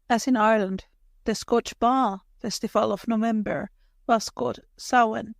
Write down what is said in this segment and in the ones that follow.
As in Ireland, the Scotch Bar festival of November was called Samhain.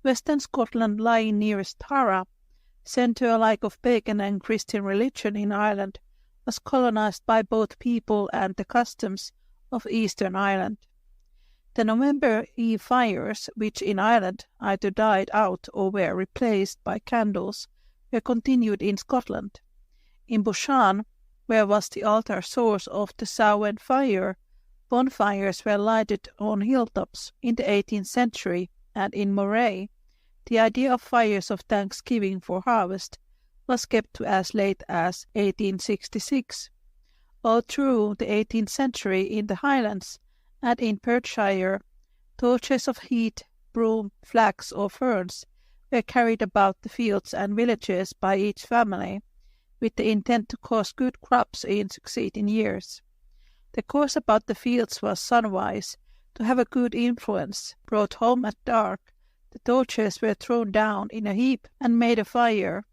Western Scotland, lying nearest Tara, centre alike of pagan and Christian religion in Ireland, was colonized by both people and the customs of Eastern Ireland. The November Eve fires, which in Ireland either died out or were replaced by candles, were continued in Scotland. In Bushan, where was the altar source of the Samhain fire, bonfires were lighted on hilltops in the 18th century, and in Moray, the idea of fires of thanksgiving for harvest was kept to as late as 1866. All through the 18th century in the Highlands and in Perthshire, torches of heat, broom, flax or ferns were carried about the fields and villages by each family, with the intent to cause good crops in succeeding years. The course about the fields was sunwise, to have a good influence. Brought home at dark, the torches were thrown down in a heap and made a fire.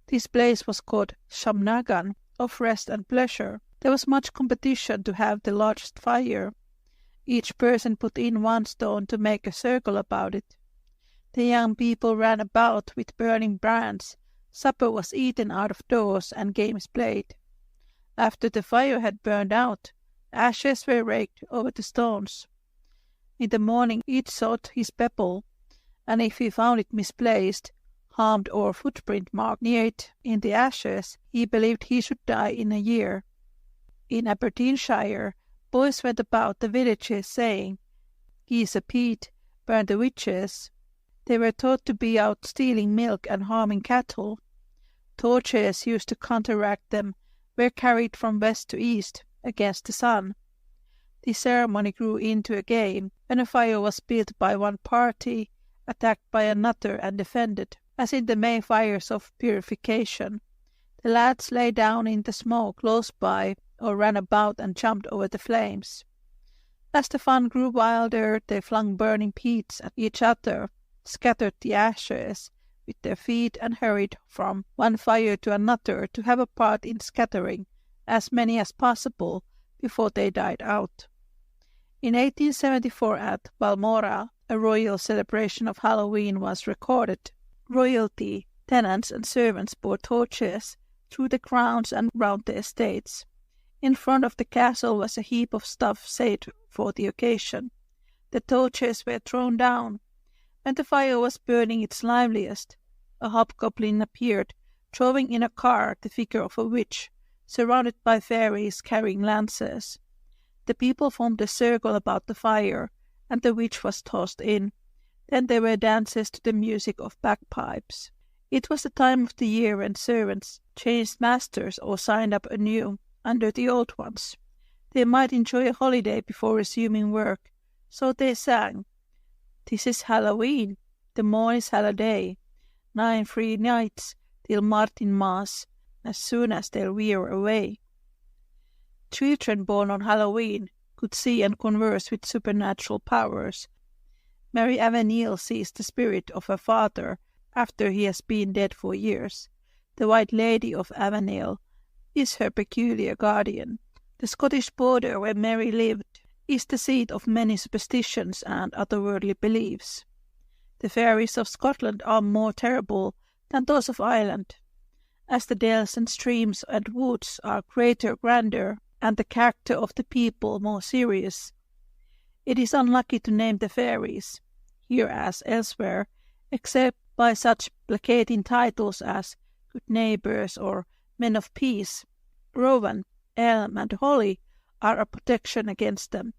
This blaze was called Shamnagan, of rest and pleasure. There was much competition to have the largest fire. Each person put in one stone to make a circle about it. The young people ran about with burning brands. Supper was eaten out of doors and games played. After the fire had burned out, ashes were raked over the stones. In the morning each sought his pebble, and if he found it misplaced, harmed or footprint mark near it in the ashes, he believed he should die in a year. In Aberdeenshire, boys went about the villages saying, "Geese a Pete, burn the witches." They were thought to be out stealing milk and harming cattle. Torches used to counteract them were carried from west to east against the sun. The ceremony grew into a game when a fire was built by one party, attacked by another and defended, as in the May fires of purification. The lads lay down in the smoke close by or ran about and jumped over the flames. As the fun grew wilder, they flung burning peats at each other, scattered the ashes with their feet and hurried from one fire to another to have a part in scattering as many as possible before they died out. In 1874 at Balmora, a royal celebration of Halloween was recorded. Royalty, tenants and servants bore torches through the grounds and round the estates. In front of the castle was a heap of stuff saved for the occasion. The torches were thrown down. When the fire was burning its liveliest, a hobgoblin appeared, drawing in a car the figure of a witch, surrounded by fairies carrying lances. The people formed a circle about the fire, and the witch was tossed in. Then there were dances to the music of bagpipes. It was the time of the year when servants changed masters or signed up anew under the old ones. They might enjoy a holiday before resuming work, so they sang, "'Tis is Halloween, the morn is Halliday, 9 free nights till Martinmas, as soon as they'll wear away." Children born on Halloween could see and converse with supernatural powers. Mary Avenel sees the spirit of her father after he has been dead for years. The White Lady of Avenel is her peculiar guardian. The Scottish border where Mary lived is the seat of many superstitions and otherworldly beliefs. The fairies of Scotland are more terrible than those of Ireland, as the dells and streams and woods are grander, and the character of the people more serious. It is unlucky to name the fairies, here as elsewhere, except by such placating titles as Good Neighbours or Men of Peace. Rowan, elm, and holly are a protection against them.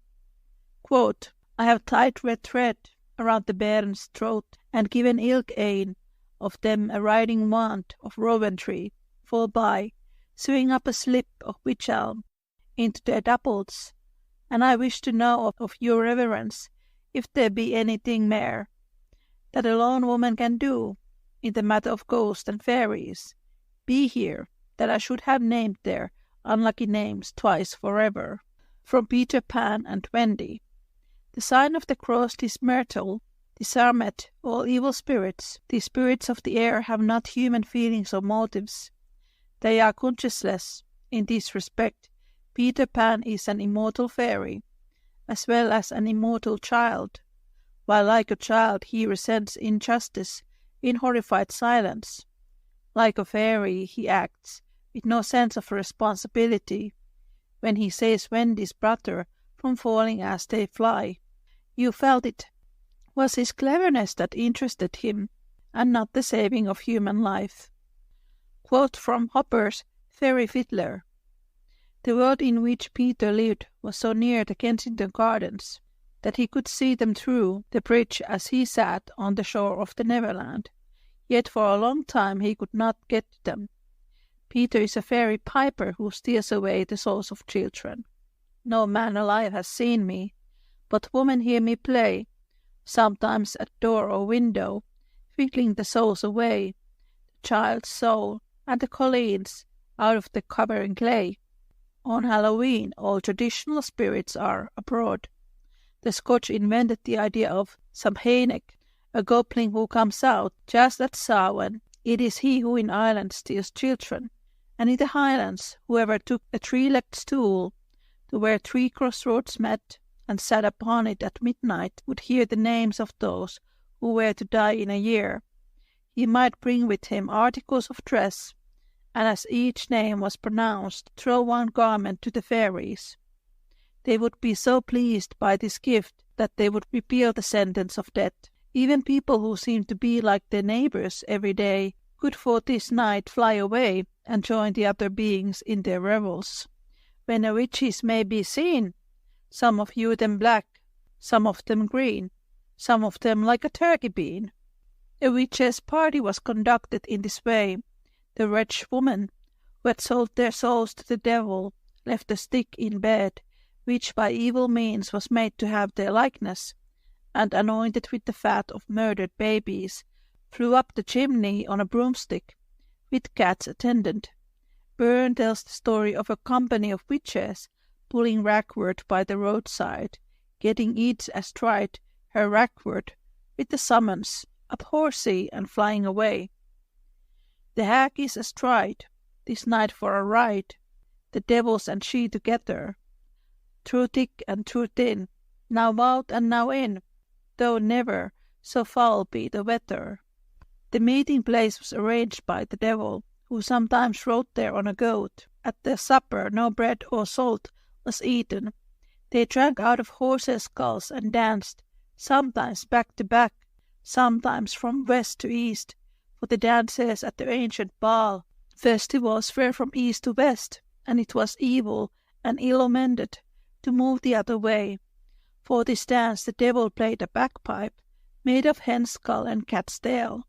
Quote, "I have tied red thread around the bairn's throat, and given ilk ane of them a riding wand of rowan tree, full by, sewing up a slip of wych elm into their doubles, and I wish to know of your reverence if there be anything mair that a lone woman can do in the matter of ghosts and fairies. Be here, that I should have named their unlucky names twice forever." From Peter Pan and Wendy. The sign of the cross is myrtle, disarmeth all evil spirits. The spirits of the air have not human feelings or motives. They are conscienceless in this respect, Peter Pan is an immortal fairy, as well as an immortal child, while like a child he resents injustice in horrified silence. Like a fairy he acts with no sense of responsibility when he saves Wendy's brother from falling as they fly. You felt it was his cleverness that interested him, and not the saving of human life. Quote from Hopper's Fairy Fiddler. The world in which Peter lived was so near the Kensington Gardens that he could see them through the bridge as he sat on the shore of the Neverland. Yet for a long time he could not get to them. Peter is a fairy piper who steals away the souls of children. No man alive has seen me, but women hear me play, sometimes at door or window, fiddling the souls away, the child's soul and the Colleen's, out of the covering clay. On Halloween all traditional spirits are abroad. The Scotch invented the idea of Samhain, a goblin who comes out just at Samhain. It is he who in Ireland steals children, and in the Highlands whoever took a three-legged stool to where three crossroads met and sat upon it at midnight would hear the names of those who were to die in a year. He might bring with him articles of dress, and as each name was pronounced, throw one garment to the fairies. They would be so pleased by this gift that they would repeal the sentence of death. Even people who seemed to be like their neighbors every day could for this night fly away and join the other beings in their revels. When the witches may be seen, some of you them black, some of them green, some of them like a turkey bean. A witches' party was conducted in this way. The wretched woman, who had sold their souls to the devil, left a stick in bed, which by evil means was made to have their likeness, and anointed with the fat of murdered babies, flew up the chimney on a broomstick, with cats attendant. Byrne tells the story of a company of witches pulling ragwort by the roadside, getting each astride her ragwort, with the summons, up horsey and flying away. The hag is astride, this night for a ride, the devils and she together, through thick and through thin, now out and now in, though never so foul be the weather. The meeting place was arranged by the devil, who sometimes rode there on a goat. At their supper no bread or salt was eaten. They drank out of horses' skulls and danced, sometimes back to back, sometimes from west to east, for the dances at the ancient Baal festivals were from east to west, and it was evil and ill-omened to move the other way. For this dance the devil played a bagpipe made of hen's skull and cat's tail.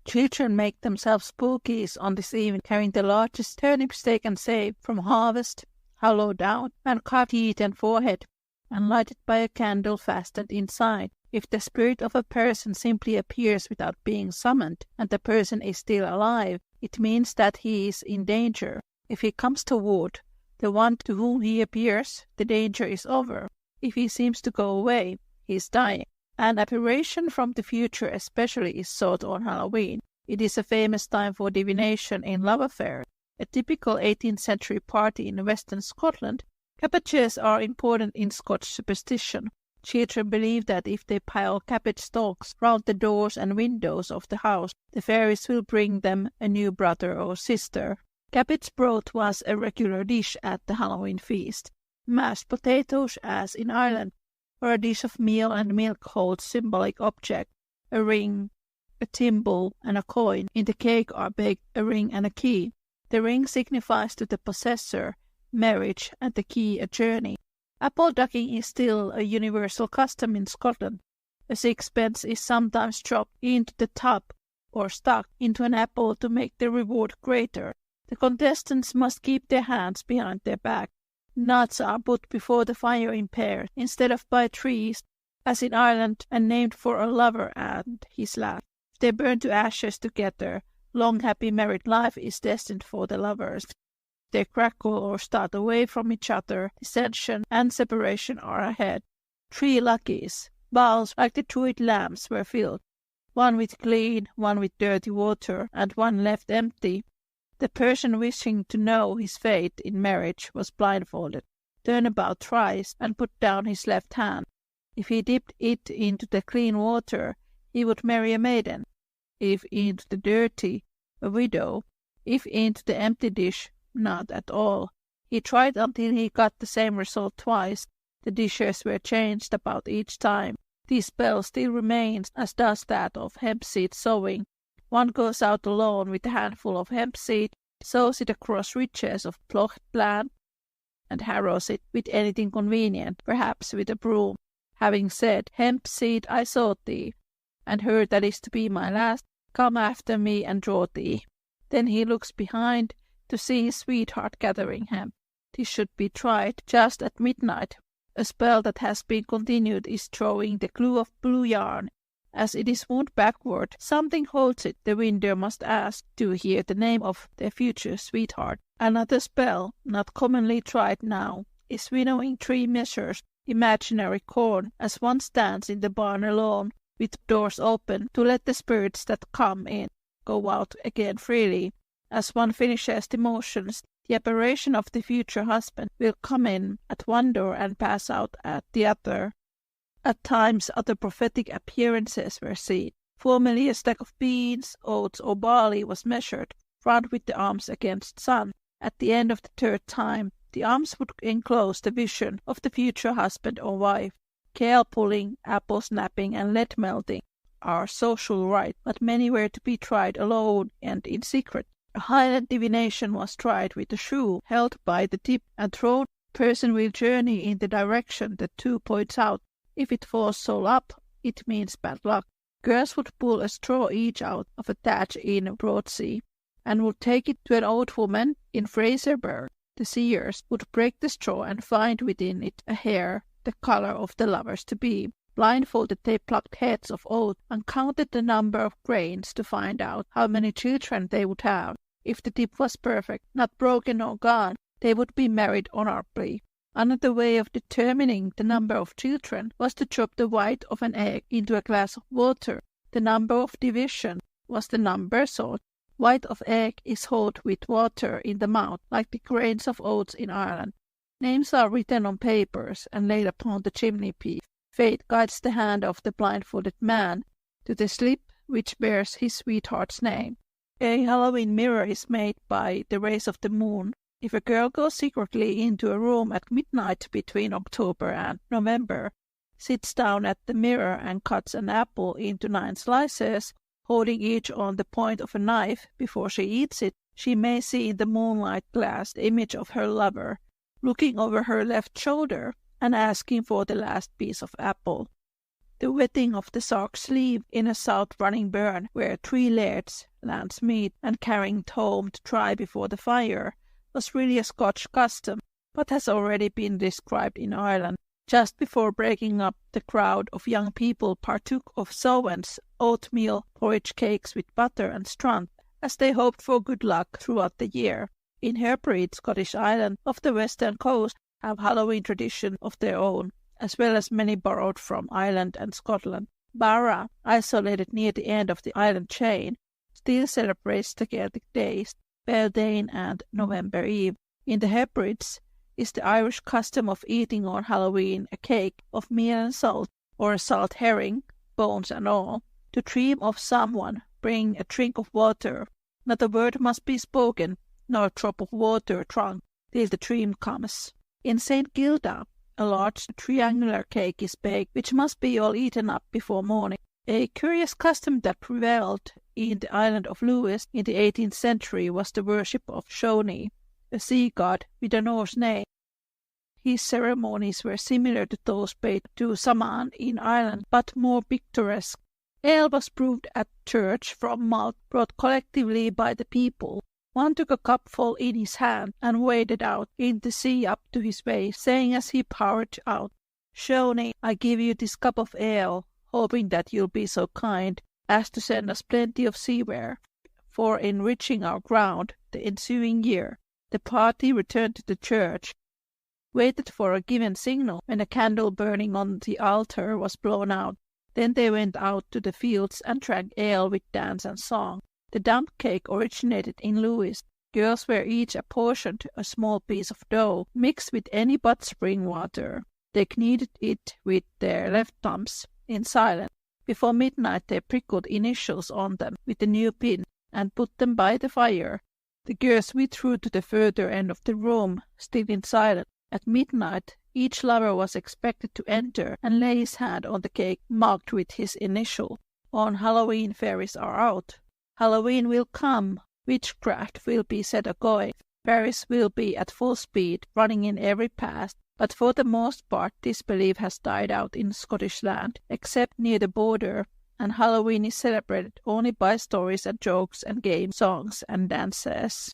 Children make themselves spookies on this evening, carrying the largest turnip steak and save from harvest, hollow down, and carved teeth and forehead, and lighted by a candle fastened inside. If the spirit of a person simply appears without being summoned, and the person is still alive, it means that he is in danger. If he comes toward the one to whom he appears, the danger is over. If he seems to go away, he is dying. An apparition from the future especially is sought on Halloween. It is a famous time for divination in love affairs. A typical 18th century party in western Scotland, cabbages are important in Scotch superstition. Children believe that if they pile cabbage stalks round the doors and windows of the house, the fairies will bring them a new brother or sister. Cabbage broth was a regular dish at the Halloween feast. Mashed potatoes, as in Ireland, or a dish of meal and milk holds symbolic objects. A ring, a thimble, and a coin. In the cake are baked a ring and a key. The ring signifies to the possessor marriage, and the key a journey. Apple ducking is still a universal custom in Scotland. A sixpence is sometimes dropped into the tub or stuck into an apple to make the reward greater. The contestants must keep their hands behind their back. Nuts are put before the fire in pairs, instead of by trees, as in Ireland, and named for a lover and his love. If they burn to ashes together, long happy married life is destined for the lovers. If they crackle or start away from each other, dissension and separation are ahead. 3 luckies, bowls like the Druid lamps, were filled, one with clean, one with dirty water, and one left empty. The person wishing to know his fate in marriage was blindfolded, turned about thrice, and put down his left hand. If he dipped it into the clean water, he would marry a maiden. If into the dirty, a widow. If into the empty dish, not at all. He tried until he got the same result twice. The dishes were changed about each time. The spell still remains, as does that of hemp seed sowing. One goes out alone with a handful of hemp seed, sows it across ridges of ploughed land, and harrows it with anything convenient, perhaps with a broom. Having said, "Hemp seed, I sought thee, and heard that is to be my last. Come after me and draw thee." Then he looks behind to see his sweetheart gathering hemp. This should be tried just at midnight. A spell that has been continued is throwing the glue of blue yarn. As it is wound backward, something holds it. The window must ask to hear the name of their future sweetheart. Another spell, not commonly tried now, is winnowing 3 measures imaginary corn as one stands in the barn alone, with doors open, to let the spirits that come in go out again freely. As one finishes the motions, the apparition of the future husband will come in at one door and pass out at the other. At times other prophetic appearances were seen. Formerly a stack of beans, oats, or barley was measured, front with the arms against sun. At the end of the 3rd time, the arms would enclose the vision of the future husband or wife. Kale pulling, apple snapping, and lead melting are social rites, but many were to be tried alone and in secret. A Highland divination was tried with a shoe held by the tip and thrown. Person will journey in the direction the 2 points out. If it falls sole up, it means bad luck. Girls would pull a straw each out of a thatch in Broadsea, and would take it to an old woman in Fraserburgh. The seers would break the straw and find within it a hair, the colour of the lovers to be. Blindfolded they plucked heads of oats and counted the number of grains to find out how many children they would have. If the tip was perfect, not broken or gone, they would be married honourably. Another way of determining the number of children was to drop the white of an egg into a glass of water. The number of division was the number sought. White of egg is hot with water in the mouth, like the grains of oats in Ireland. Names are written on papers and laid upon the chimney-piece. Fate guides the hand of the blindfolded man to the slip which bears his sweetheart's name. A Halloween mirror is made by the rays of the moon. If a girl goes secretly into a room at midnight between October and November, sits down at the mirror and cuts an apple into 9 slices, holding each on the point of a knife before she eats it, she may see in the moonlight glass the image of her lover, looking over her left shoulder and asking for the last piece of apple. The wetting of the sark's sleeve in a south-running burn where 3 lairds, landsmeet, and carrying it home to dry before the fire, was really a Scotch custom, but has already been described in Ireland. Just before breaking up, the crowd of young people partook of sowens, oatmeal porridge cakes with butter and strunt, as they hoped for good luck throughout the year. In Herbreid, Scottish island of the western coast, have Halloween tradition of their own, as well as many borrowed from Ireland and Scotland. Barra, isolated near the end of the island chain, still celebrates the Celtic days, Beltane and November Eve. In the Hebrides is the Irish custom of eating on Halloween a cake of meal and salt, or a salt herring, bones and all. To dream of someone, bring a drink of water. Not a word must be spoken, nor a drop of water drunk, till the dream comes. In St. Kilda, a large triangular cake is baked, which must be all eaten up before morning. A curious custom that prevailed in the island of Lewis in the 18th century was the worship of Shoni, a sea god with a Norse name. His ceremonies were similar to those paid to Saman in Ireland, but more picturesque. Ale was brewed at church from malt brought collectively by the people. One took a cupful in his hand and waded out in the sea up to his waist, saying as he poured out, "Shoni, I give you this cup of ale, hoping that you'll be so kind as to send us plenty of seaware for enriching our ground the ensuing year." The party returned to the church, waited for a given signal when a candle burning on the altar was blown out. Then they went out to the fields and drank ale with dance and song. The dump cake originated in Lewis, Girls were each apportioned a small piece of dough mixed with any but spring water. They kneaded it with their left thumbs in silence. Before midnight they prickled initials on them with a new pin and put them by the fire. The girls withdrew to the further end of the room, still in silence. At midnight each lover was expected to enter and lay his hand on the cake marked with his initial. On Halloween fairies are out. Halloween will come. Witchcraft will be set a-going. Fairies will be at full speed, running in every path. But for the most part this belief has died out in Scottish land, except near the border, and Halloween is celebrated only by stories and jokes and games, songs and dances.